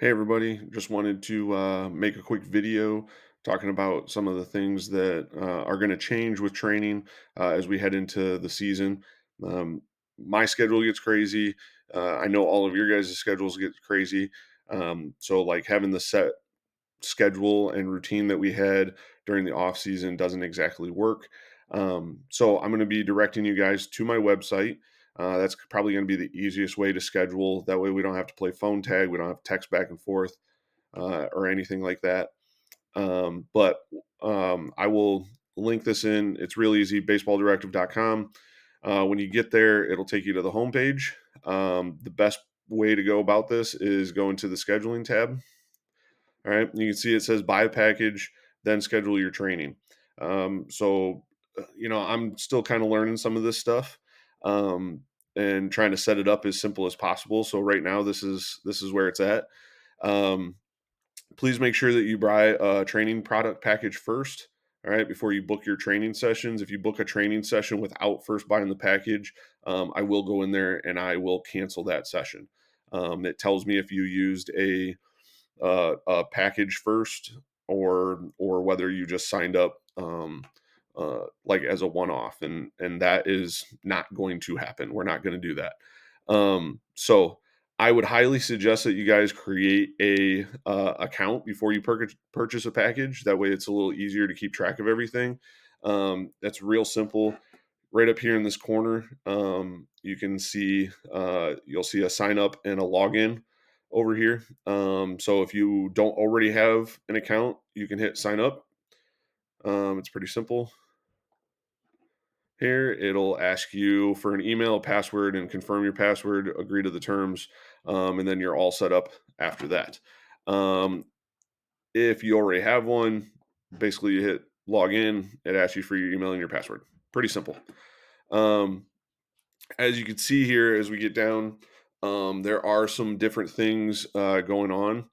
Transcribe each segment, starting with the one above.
Hey everybody, just wanted to make a quick video talking about some of the things that are going to change with training as we head into the season. Um, my schedule gets crazy. I know all of your guys' schedules get crazy. So, like having the set schedule and routine that we had during the off season doesn't exactly work. So I'm going to be directing you guys to my website. That's probably going to be the easiest way to schedule. That way we don't have to play phone tag. We don't have to text back and forth or anything like that. But I will link this in. It's real easy, baseballdirective.com. When you get there, it'll take you to the homepage. The best way to go about this is go into the scheduling tab. All right. You can see it says buy a package, then schedule your training. I'm still kind of learning some of this stuff um, and trying to set it up as simple as possible. So right now, this is where it's at. Um, Please make sure that you buy a training product package first. All right, before you book your training sessions. If you book a training session without first buying the package, I will go in there and I will cancel that session. It tells me if you used a package first or whether you just signed up like as a one off, and that is not going to happen. We're not going to do that. So I would highly suggest that you guys create a account before you purchase a package. That way, it's a little easier to keep track of everything. That's real simple. Right up here in this corner, you can see you'll see a sign up and a login over here. So if you don't already have an account, you can hit sign up. It's pretty simple. Here, it'll ask you for an email, a password, and confirm your password, agree to the terms, and then you're all set up after that. Um, if you already have one, basically you hit log in, it asks you for your email and your password. Pretty simple. Um, as you can see here, as we get down, there are some different things going on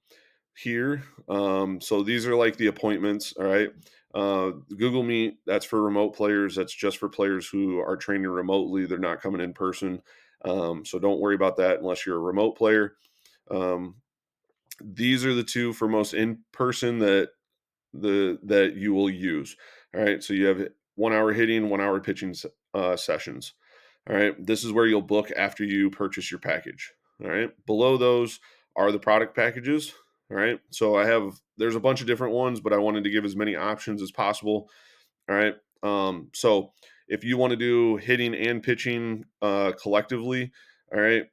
here. So these are like the appointments. All right. Google Meet, that's for remote players. That's just for players who are training remotely. They're not coming in person. So don't worry about that unless you're a remote player. Um, these are the two for most in person that you will use. All right. So you have 1 hour hitting, 1 hour pitching sessions. All right. This is where you'll book after you purchase your package. All right. Below those are the product packages. All right. So there's a bunch of different ones, but I wanted to give as many options as possible. All right. So if you want to do hitting and pitching collectively, all right,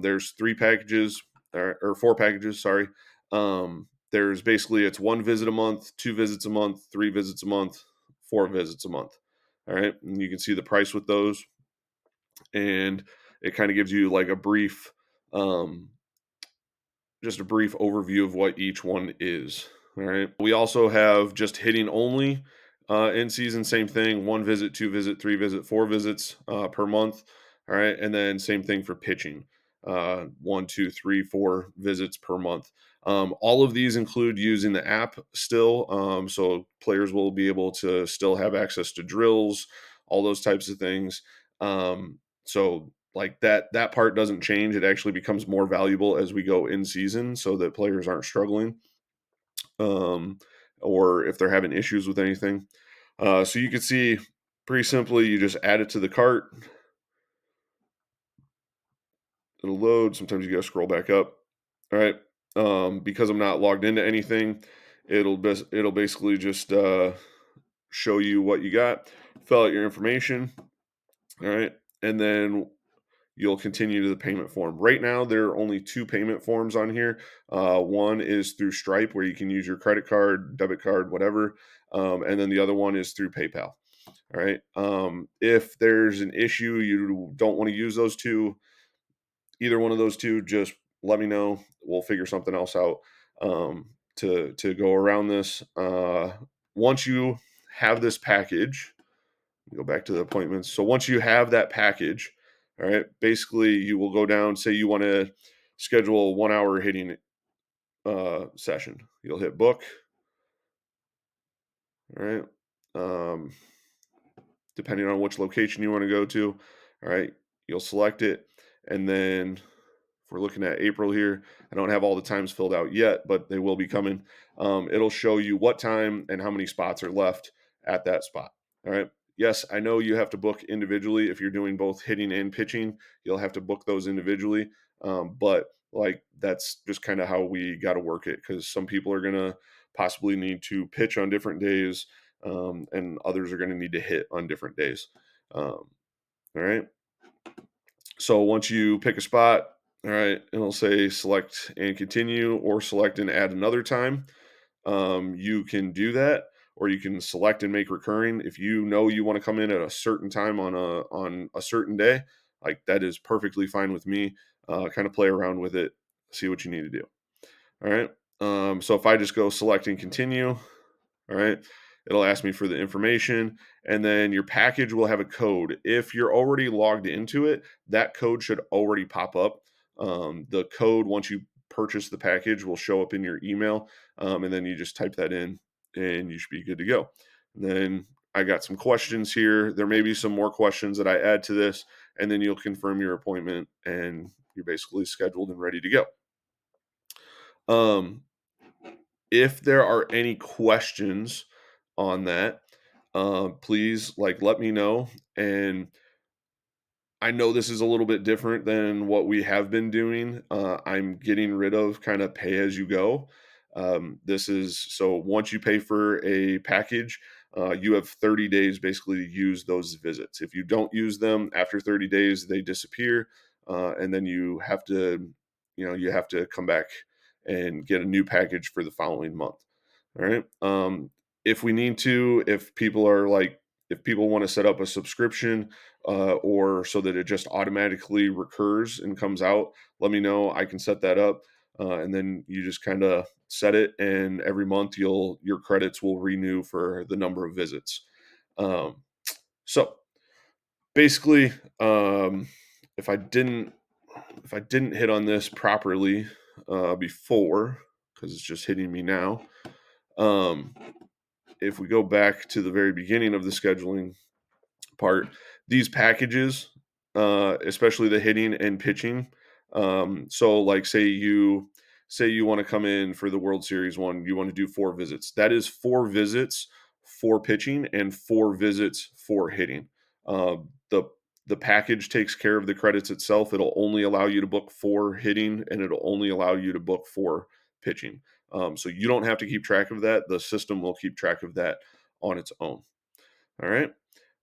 there's three packages or four packages, sorry. There's basically it's one visit a month, two visits a month, three visits a month, four visits a month. All right. And you can see the price with those and it kind of gives you like um, just a brief overview of what each one is. All right. We also have just hitting only in season. Same thing: one visit, two visit, three visit, four visits per month. All right, and then same thing for pitching: one, two, three, four visits per month. All of these include using the app still, so players will be able to still have access to drills, all those types of things. So like that part doesn't change. It actually becomes more valuable as we go in season so that players aren't struggling um, or if they're having issues with anything. So you can see pretty simply, you just add it to the cart. It'll load. Sometimes you got to scroll back up. All right. Because I'm not logged into anything, it'll basically just show you what you got, fill out your information. All right. And then you'll continue to the payment form. Right now, there are only two payment forms on here. One is through Stripe, where you can use your credit card, debit card, whatever. And then the other one is through PayPal. All right. If there's an issue, you don't want to use those two, either one of those two, just let me know. We'll figure something else out to go around this. Once you have this package, go back to the appointments. So once you have that package, all right, basically you will go down, say you want to schedule a 1 hour hitting session. You'll hit book. All right. Um, Depending on which location you want to go to. All right. You'll select it. And then we're looking at April here. I don't have all the times filled out yet, but they will be coming. It'll show you what time and how many spots are left at that spot. All right. Yes, I know you have to book individually. If you're doing both hitting and pitching, you'll have to book those individually. But like that's just kind of how we got to work it, because some people are going to possibly need to pitch on different days, and others are going to need to hit on different days. All right. So once you pick a spot, all right, it'll say select and continue or select and add another time. You can do that, or you can select and make recurring. If you know you want to come in at a certain time on a certain day, like that is perfectly fine with me. Kind of play around with it, see what you need to do. All right. So if I just go select and continue, all right. It'll ask me for the information, and then your package will have a code. If you're already logged into it, that code should already pop up. The code, once you purchase the package, will show up in your email, and then you just type that in, and you should be good to go. And then I got some questions here. There may be some more questions that I add to this, and then you'll confirm your appointment, and you're basically scheduled and ready to go. Um, if there are any questions on that, please let me know. And I know this is a little bit different than what we have been doing. I'm getting rid of kind of pay as you go. This is so once you pay for a package, you have 30 days basically to use those visits. If you don't use them after 30 days, they disappear, and then you have to come back and get a new package for the following month. All right. If we need to, if people want to set up a subscription, or so that it just automatically recurs and comes out, let me know. I can set that up, and then you just kind of set it, and every month your credits will renew for the number of visits. Um, so basically, if I didn't if I didn't hit on this properly before, because it's just hitting me now. Um, if we go back to the very beginning of the scheduling part, these packages, especially the hitting and pitching. So, like, say you want to come in for the World Series one, you want to do 4 visits. That is 4 visits for pitching and 4 visits for hitting. The package takes care of the credits itself. It'll only allow you to book 4 hitting, and it'll only allow you to book 4 pitching. So you don't have to keep track of that. The system will keep track of that on its own. All right.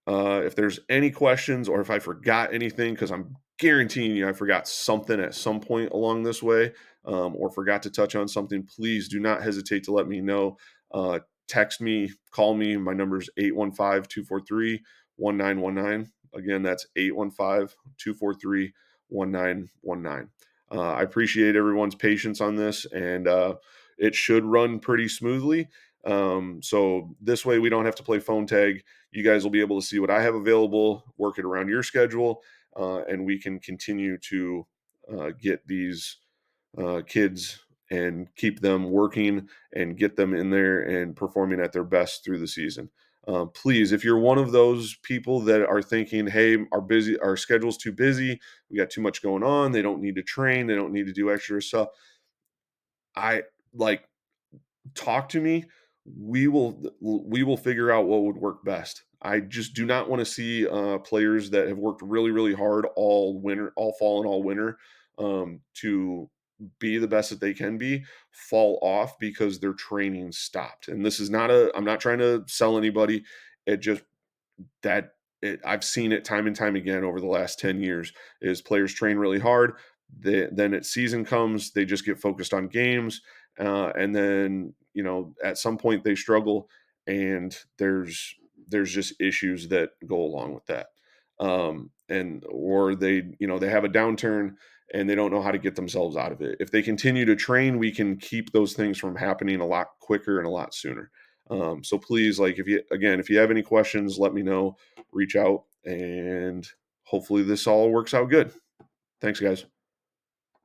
If there's any questions, or if I forgot anything, because I'm guaranteeing you I forgot something at some point along this way, or forgot to touch on something, please do not hesitate to let me know. Text me, call me. My number is 815-243-1919. Again, that's 815-243-1919. I appreciate everyone's patience on this, and it should run pretty smoothly. So this way we don't have to play phone tag. You guys will be able to see what I have available, work it around your schedule, and we can continue to get these kids and keep them working and get them in there and performing at their best through the season. Please, if you're one of those people that are thinking, "Hey, our schedule's too busy, we got too much going on, they don't need to train, they don't need to do extra stuff," I like talk to me. We will figure out what would work best. I just do not want to see players that have worked really really hard all winter, all fall and all winter, to be the best that they can be, fall off because their training stopped. And this is not a I'm not trying to sell anybody. It just that I've seen it time and time again over the last 10 years is players train really hard. Then at season comes, they just get focused on games. And then, at some point they struggle, and there's just issues that go along with that. And or they have a downturn and they don't know how to get themselves out of it. If they continue to train, we can keep those things from happening a lot quicker and a lot sooner. So please, if you have any questions, let me know, reach out, and hopefully this all works out good. Thanks, guys.